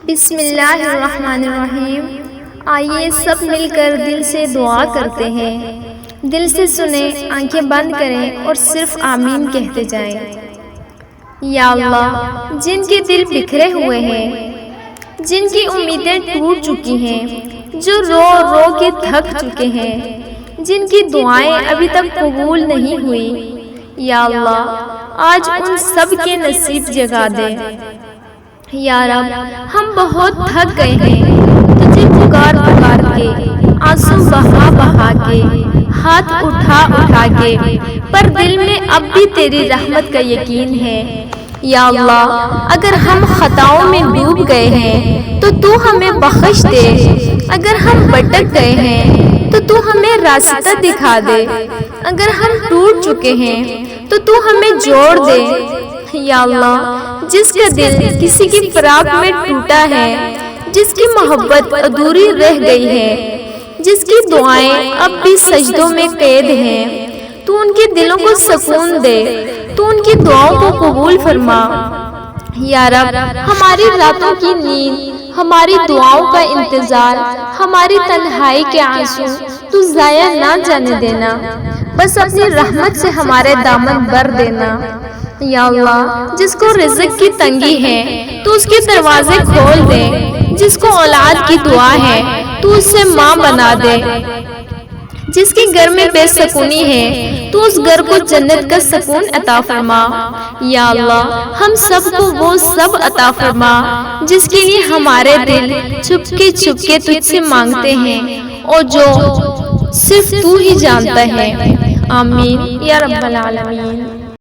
بسم اللہ الرحمن الرحیم۔ آئیے سب مل کر دل سے دعا کرتے ہیں، دل سے سنیں، آنکھیں بند کریں اور صرف آمین کہتے جائیں۔ یا اللہ، جن کے دل بکھرے ہوئے ہیں، جن کی امیدیں ٹوٹ چکی ہیں، جو رو رو کے تھک چکے ہیں، جن کی دعائیں ابھی تک قبول نہیں ہوئی، یا اللہ آج ان سب کے نصیب جگا دے۔ یا رب، ہم بہت تھک گئے ہیں تجھے پکار پکار کے، آنسو بہا بہا کے، ہاتھ اٹھا اٹھا کے، پر دل میں اب بھی تیری رحمت کا یقین ہے۔ یا اللہ، اگر ہم خطاؤں میں ڈوب گئے ہیں تو ہمیں بخش دے، اگر ہم بھٹک گئے ہیں تو ہمیں راستہ دکھا دے، اگر ہم ٹوٹ چکے ہیں تو ہمیں جوڑ دے۔ یا اللہ، جس کا دل کسی کی فراق میں ٹوٹا ہے، جس کی محبت ادھوری رہ گئی ہے، جس کی دعائیں اب بھی سجدوں میں قید ہیں، تو ان کے دلوں کو سکون دے، تو ان کی دعاؤں کو قبول فرما۔ یا رب، ہماری راتوں کی نیند، ہماری دعاؤں کا انتظار، ہماری تنہائی کے آنسو تو ضائع نہ جانے دینا، بس اپنی رحمت سے ہمارے دامن بھر دینا۔ یا اللہ، جس کو رزق کی تنگی ہے تو اس کے دروازے کھول دے، جس کو اولاد کی دعا ہے تو اسے ماں بنا دے، جس کے گھر میں بے سکونی ہے تو اس گھر کو جنت کا سکون عطا فرما۔ یا اللہ، ہم سب کو وہ سب عطا فرما جس کے لیے ہمارے دل چھپ کے تجھ سے مانگتے ہیں، اور جو صرف تو ہی جانتا ہے۔ آمین یا رب العالمین۔